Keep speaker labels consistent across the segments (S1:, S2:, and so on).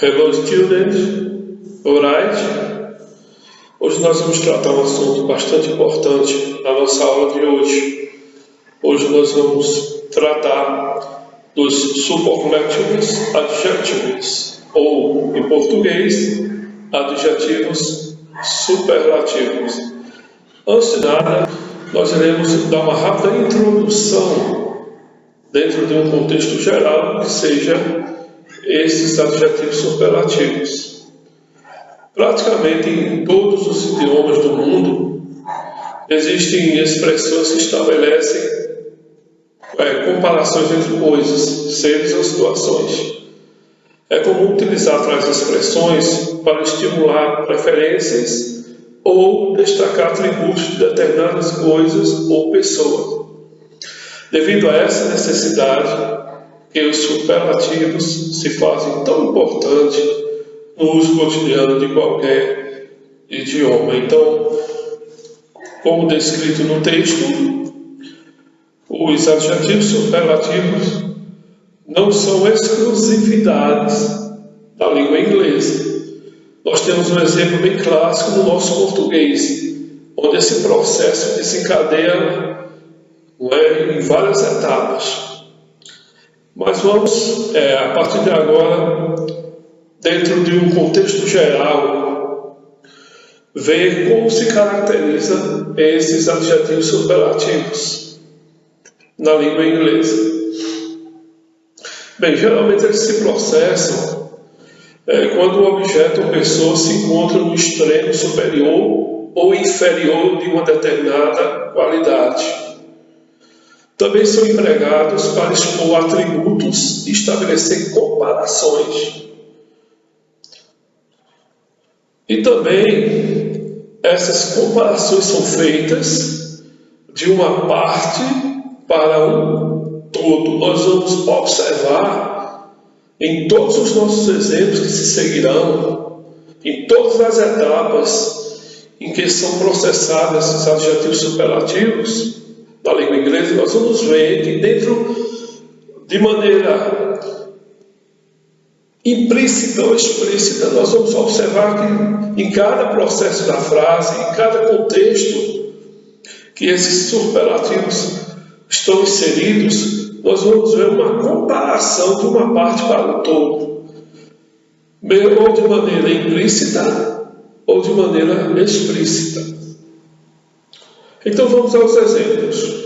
S1: Hello, students. Alright? Hoje nós vamos tratar um assunto bastante importante na nossa aula de hoje. Hoje nós vamos tratar dos superlativos adjetivos, ou, em português, adjetivos superlativos. Antes de nada, nós iremos dar uma rápida introdução dentro de um contexto geral que seja esses adjetivos superlativos. Praticamente em todos os idiomas do mundo existem expressões que estabelecem comparações entre coisas, seres ou situações. É comum utilizar tais expressões para estimular preferências ou destacar atributos de determinadas coisas ou pessoas. Devido a essa necessidade, que os superlativos se fazem tão importantes no uso cotidiano de qualquer idioma. Então, como descrito no texto, os adjetivos superlativos não são exclusividades da língua inglesa. Nós temos um exemplo bem clássico no nosso português, onde esse processo desencadeia em várias etapas. Mas vamos, a partir de agora, dentro de um contexto geral, ver como se caracteriza esses adjetivos superlativos na língua inglesa. Bem, geralmente eles se processam quando o objeto ou pessoa se encontra no extremo superior ou inferior de uma determinada qualidade. Também são empregados para expor atributos e estabelecer comparações. E também essas comparações são feitas de uma parte para um todo. Nós vamos observar em todos os nossos exemplos que se seguirão, em todas as etapas em que são processados esses adjetivos superlativos da língua inglesa, nós vamos ver que de maneira implícita ou explícita, nós vamos observar que em cada processo da frase, em cada contexto que esses superlativos estão inseridos, nós vamos ver uma comparação de uma parte para o todo, ou de maneira implícita ou de maneira explícita. Então vamos aos exemplos.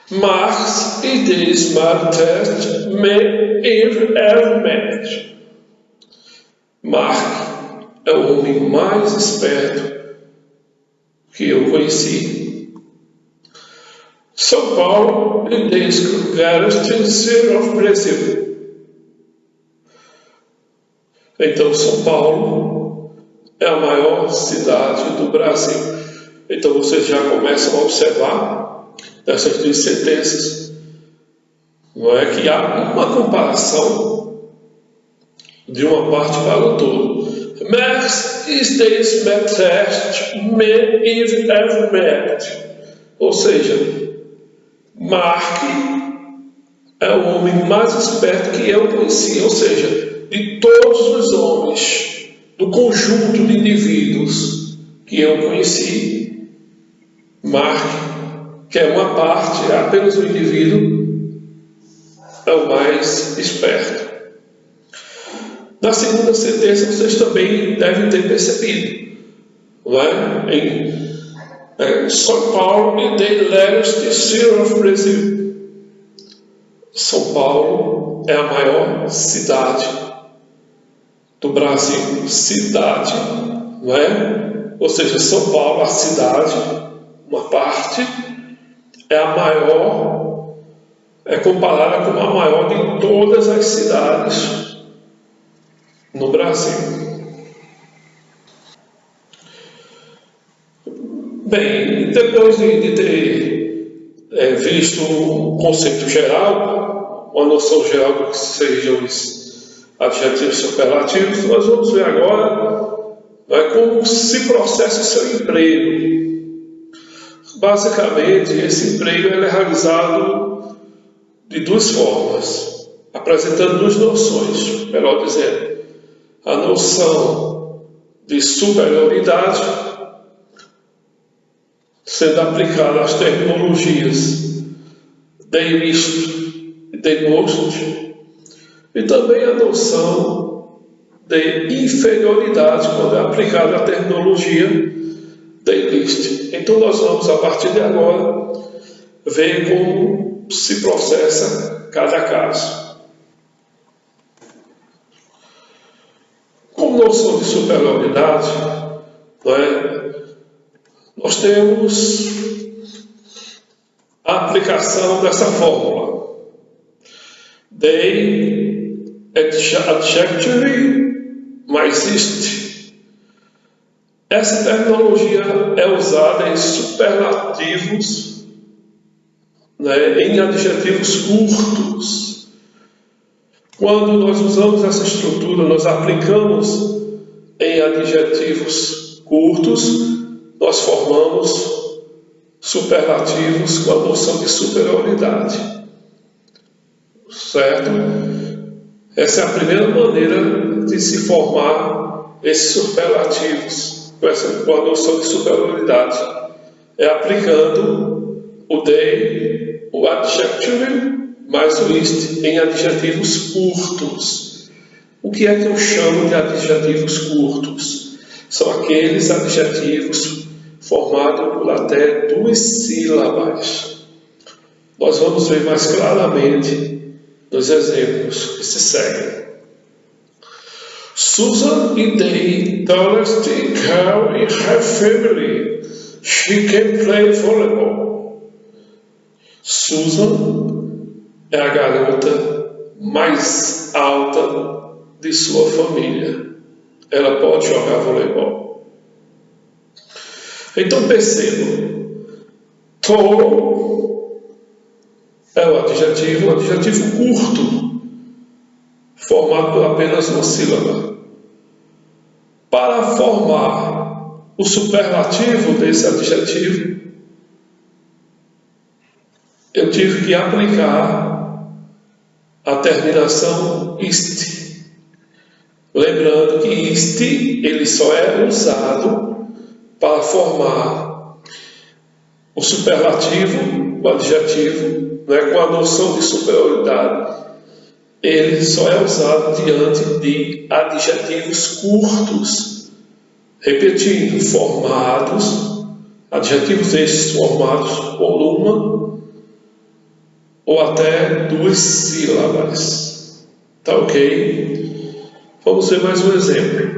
S1: Marx is the smartest man ever met. Marx é o homem mais esperto que eu conheci. São Paulo is the greatest city of Brazil. Então São Paulo é a maior cidade do Brasil. Então vocês já começam a observar nessas duas sentenças, não é, que há uma comparação de uma parte para o todo. Marx is the smartest man ever met. Ou seja, Marx é o homem mais esperto que eu conheci. Ou seja, de todos os homens, do conjunto de indivíduos que eu conheci, Marx, que é uma parte, apenas o indivíduo, é o mais esperto. Na segunda sentença, vocês também devem ter percebido, não é? São Paulo is the largest city of Brazil. São Paulo é a maior cidade do Brasil. Cidade, não é? Ou seja, São Paulo, a cidade, uma parte, é a maior, é comparada com a maior de todas as cidades no Brasil. Bem, depois de ter visto um conceito geral, uma noção geral do que sejam os adjetivos superlativos, nós vamos ver agora como se processa o seu emprego. Basicamente, esse emprego é realizado de duas formas. apresentando duas noções, melhor dizendo, a noção de superioridade sendo aplicada às terminologias de isto e de most, e também a noção de inferioridade quando é aplicada à terminologia de list. Então nós vamos, a partir de agora, ver como se processa cada caso. Como noção de superioridade, nós temos a aplicação dessa fórmula. They adjective mais ist. Essa terminologia é usada em superlativos, em adjetivos curtos. Quando nós usamos essa estrutura, nós aplicamos em adjetivos curtos, nós formamos superlativos com a noção de superioridade. Certo? Essa é a primeira maneira de se formar esses superlativos, com a noção de superioridade. É aplicando o they, o adjective, mais o ist em adjetivos curtos. O que é que eu chamo de adjetivos curtos? São aqueles adjetivos formados por até 2 sílabas. Nós vamos ver mais claramente nos exemplos que se seguem. Susan is the tallest girl in her family. She can play volleyball. Susan é a garota mais alta de sua família. Ela pode jogar voleibol. Então percebam, tall é um adjetivo curto, formado por apenas uma sílaba. Para formar o superlativo desse adjetivo, eu tive que aplicar a terminação ist. Lembrando que ist ele só é usado para formar o superlativo, o adjetivo, com a noção de superioridade. Ele só é usado diante de adjetivos curtos, repetindo, formados, adjetivos estes formados por uma ou até 2 sílabas. Tá ok? Vamos ver mais um exemplo.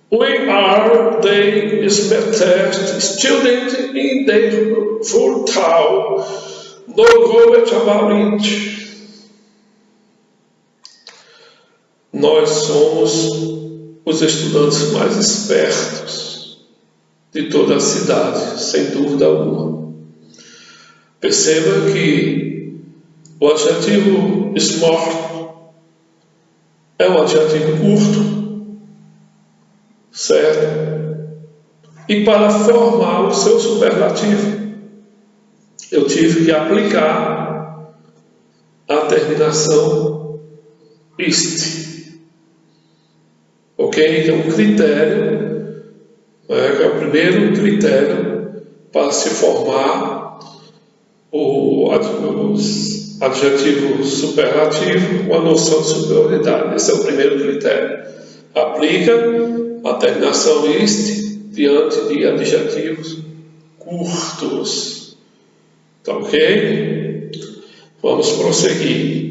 S1: We are the smartest students in the full town. No comment about it. Nós somos os estudantes mais espertos de toda a cidade, sem dúvida alguma. Perceba que o adjetivo smart é um adjetivo curto, certo? E para formar o seu superlativo, eu tive que aplicar a terminação ist. Ok? Então, o critério, que é o primeiro critério para se formar o adjetivo superlativo com a noção de superioridade. Esse é o primeiro critério. Aplica a terminação ist diante de adjetivos curtos. Tá ok? Vamos prosseguir.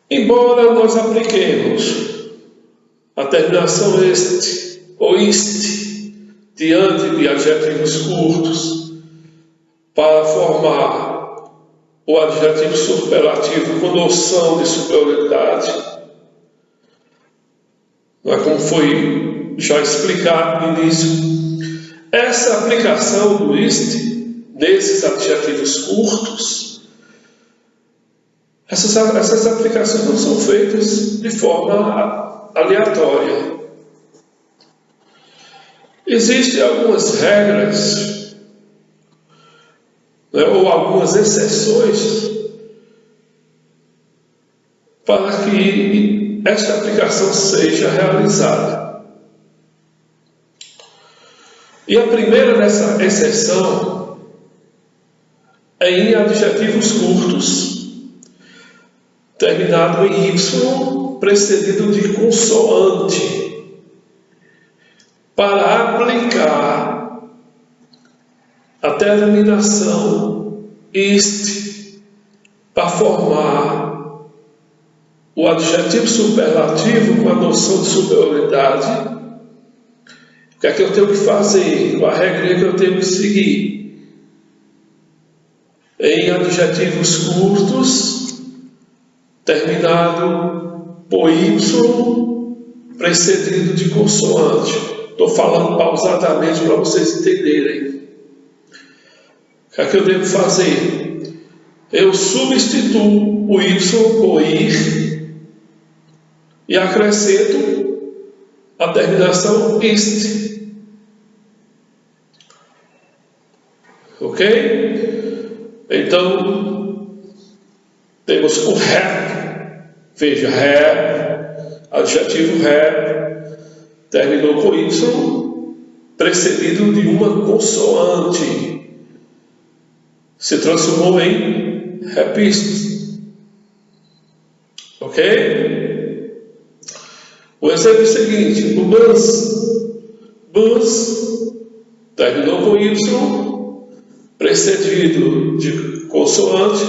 S1: Embora nós apliquemos a terminação est ou ist diante de adjetivos curtos para formar o adjetivo superlativo com noção de superioridade, como foi já explicado no início, essa aplicação do ist nesses adjetivos curtos, essas aplicações não são feitas de forma aleatória. Existem algumas regras né, ou algumas exceções, para que esta aplicação seja realizada. E a primeira dessa exceção é em adjetivos curtos, terminado em Y, precedido de consoante, para aplicar a terminação "ist", para formar o adjetivo superlativo com a noção de superioridade. O que é que eu tenho que fazer? Qual a regra que eu tenho que seguir? Em adjetivos curtos, terminado por Y, precedido de consoante. Estou falando pausadamente para vocês entenderem. O que é que eu devo fazer? Eu substituo o Y por ir e acrescento a terminação "ist". Ok? Então, temos o have. Veja, have, adjetivo have, terminou com Y, precedido de uma consoante. Se transformou em "happiest". Ok? O exemplo seguinte, o bus, terminou com Y, precedido de consoante,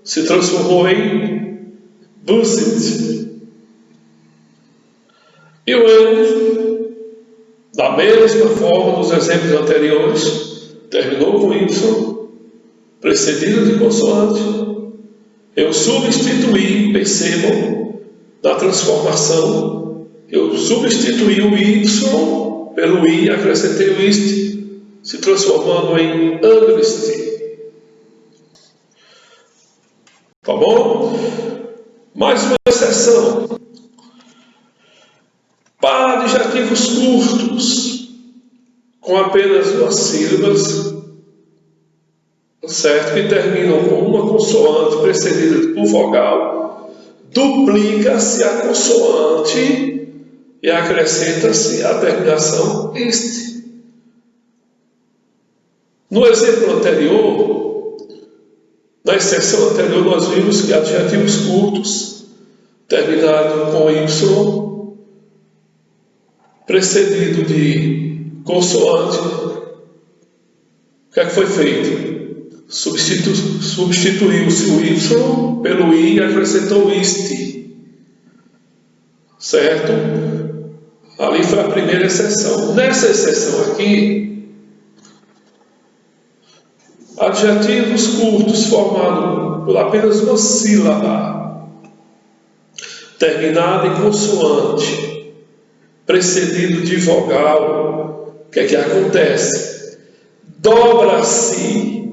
S1: se transformou em "buzzed". E o and, da mesma forma dos exemplos anteriores, terminou com Y, precedido de consoante. Eu substituí, percebam, na transformação, eu substituí o Y pelo I, acrescentei o "ist", se transformando em "angrist". Tá bom? Mais uma exceção. Para adjetivos curtos, com apenas duas sílabas, certo? Que terminam com uma consoante precedida por vogal, duplica-se a consoante e acrescenta-se a terminação "ist". No exemplo anterior, na exceção anterior, nós vimos que adjetivos curtos, terminados com Y, precedido de consoante, o que é que foi feito? Substituiu-se o Y pelo I e acrescentou o "ist". Certo? Ali foi a primeira exceção. Nessa exceção aqui, adjetivos curtos formados por apenas uma sílaba, terminado em consoante, precedido de vogal, o que é que acontece? Dobra-se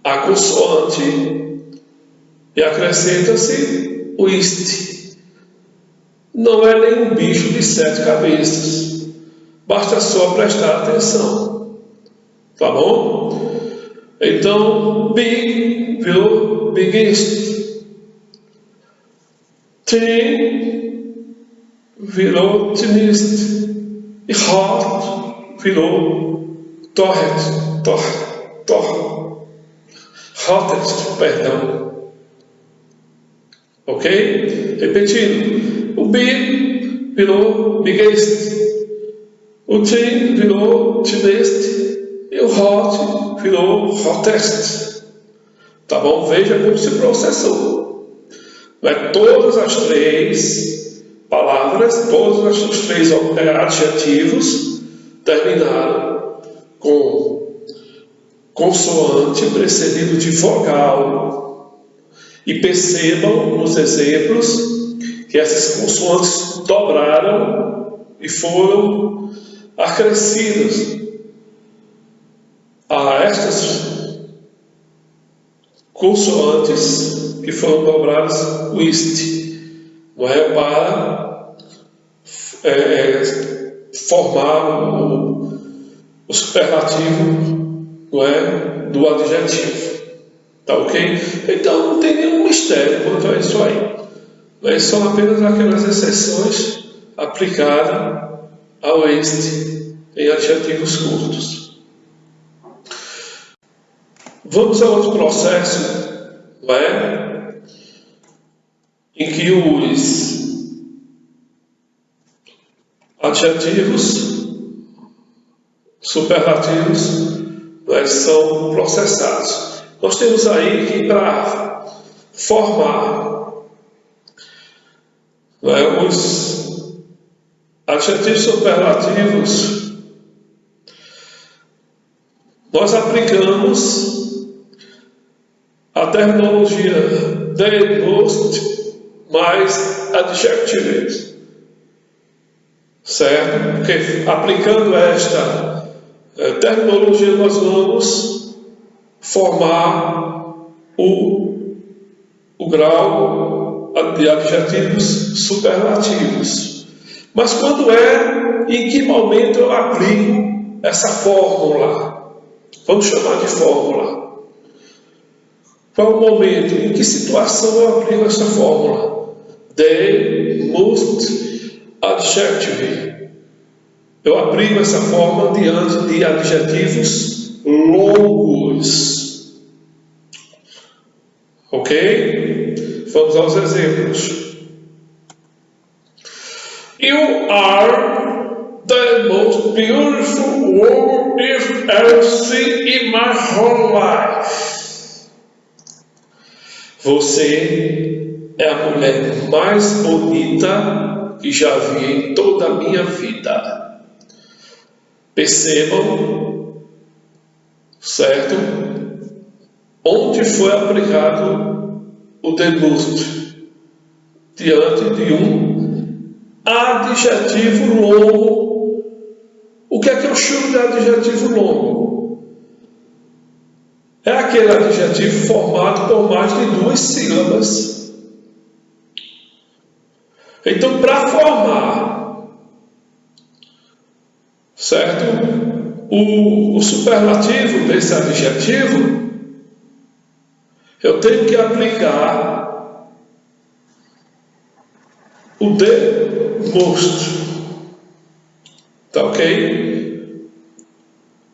S1: a consoante e acrescenta-se o "ist". Não é nenhum bicho de 7 cabeças. Basta só prestar atenção. Tá bom? Então, big virou biggest. Thin virou thinnest. E hot virou hottest, perdão. Ok? Repetindo. O big virou biggest. O thin virou thinnest. E o hot virou hottest. Tá bom? Veja como se processou. Todas as três palavras, todos os três adjetivos terminaram com consoante precedido de vogal. E percebam nos exemplos que essas consoantes dobraram e foram acrescidas a estas consoantes que foram dobradas o "ist", não é? Para formar o superlativo, não é, do adjetivo. Tá ok? Então não tem nenhum mistério quanto a isso aí. Mas são apenas aquelas exceções aplicadas ao este em adjetivos curtos. Vamos a outro processo, não é? Em que os adjetivos superlativos, não é, são processados. Nós temos aí que para formar, não é, os adjetivos superlativos, nós aplicamos a terminologia the most mais adjectives, certo? Porque aplicando esta terminologia nós vamos formar o grau de adjetivos superlativos. Mas quando em que momento eu aplico essa fórmula? Vamos chamar de fórmula. Qual o momento? Em que situação eu aplico essa fórmula? The most adjective. Eu aplico essa fórmula diante de adjetivos longos. Ok? Vamos aos exemplos. You are the most beautiful woman I've ever seen in my whole life. Você é a mulher mais bonita que já vi em toda a minha vida. Percebam, certo? Onde foi aplicado o the most? Diante de um adjetivo longo. O que é que eu chamo de adjetivo longo? É aquele adjetivo formado por mais de 2 sílabas. Então, para formar, certo, o superlativo desse adjetivo, eu tenho que aplicar o the most. Tá ok?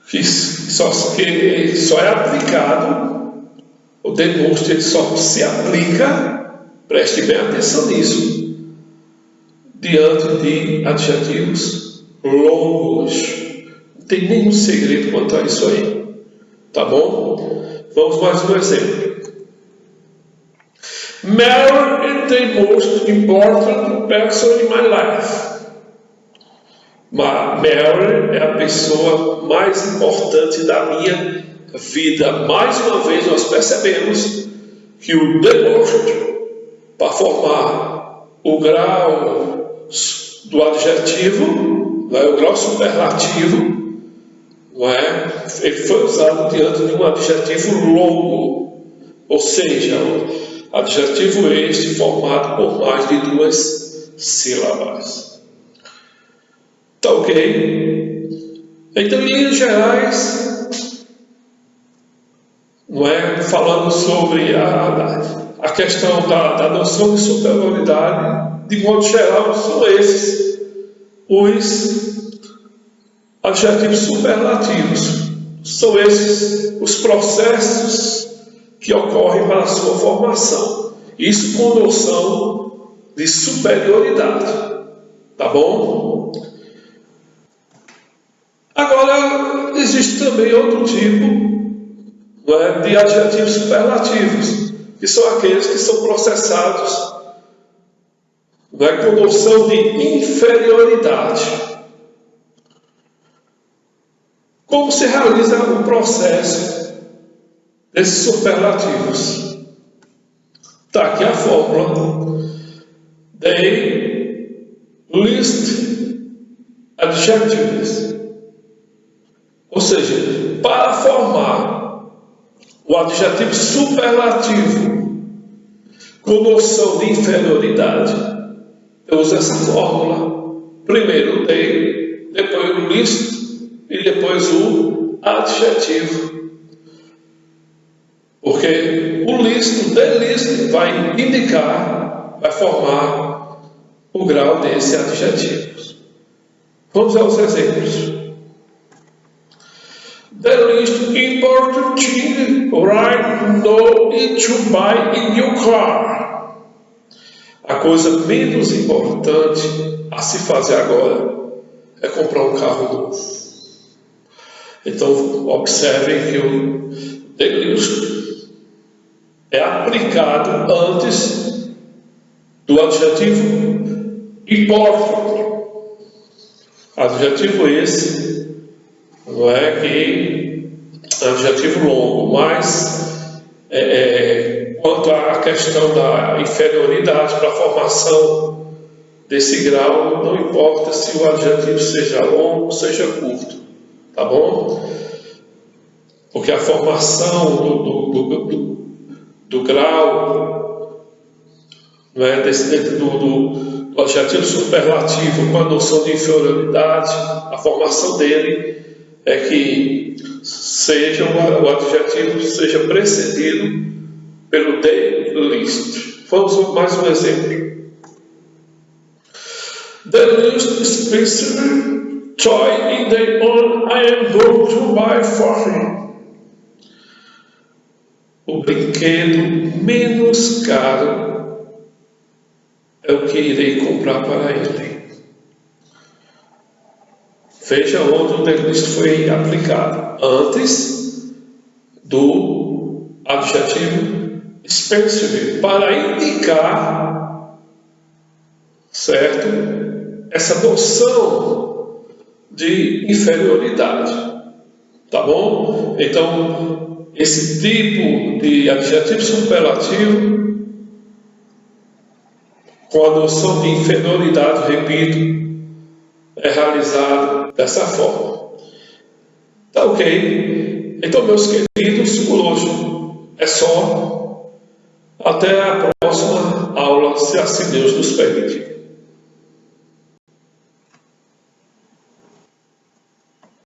S1: Que só é aplicado, o the most ele só se aplica, preste bem atenção nisso, diante de adjetivos longos. Não tem nenhum segredo quanto a isso aí. Tá bom? Vamos mais um exemplo. Mary is the most important person in my life. Mary é a pessoa mais importante da minha vida. Mais uma vez nós percebemos que o the most, para formar o grau do adjetivo, não é, o grau superlativo, não é, ele foi usado diante de um adjetivo longo, ou seja, o adjetivo este formado por mais de 2 sílabas. Tá ok? Então, em linhas gerais, não é, falando sobre a questão da noção de superioridade, de modo geral, são esses os adjetivos superlativos. São esses os processos que ocorrem para a sua formação. Isso com noção de superioridade. Tá bom? Agora, existe também outro tipo, não é, de adjetivos superlativos, que são aqueles que são processados, não é, com noção de inferioridade. Como se realiza o processo desses superlativos? Está aqui a fórmula. They list adjectives. Ou seja, para formar o adjetivo superlativo com noção de inferioridade, eu uso essa fórmula. Primeiro o they, depois o list e depois o adjetivo. Porque o lícito, delícito, vai indicar, vai formar o grau desse adjetivo. Vamos aos exemplos. The least important thing right now is to buy a new car. A coisa menos importante a se fazer agora é comprar um carro novo. Então, observem que o the least é aplicado antes do adjetivo important. Adjetivo esse, não é que é adjetivo longo, mas quanto à questão da inferioridade para a formação desse grau, não importa se o adjetivo seja longo ou seja curto, tá bom? Porque a formação do grau, não é, do adjetivo superlativo com a noção de inferioridade, a formação dele é que o adjetivo seja precedido pelo the least. Vamos mais um exemplo. The least expensive toy in the world I am going to buy for him. O brinquedo menos caro é o que irei comprar para ele. Veja onde o the least foi aplicado. Antes do adjetivo expensive, para indicar, certo, essa noção de inferioridade. Tá bom? Então, esse tipo de adjetivo superlativo com a noção de inferioridade, repito, é realizado dessa forma. Tá ok? Então, meus queridos, por hoje é só. Até a próxima aula, se assim Deus nos permitir.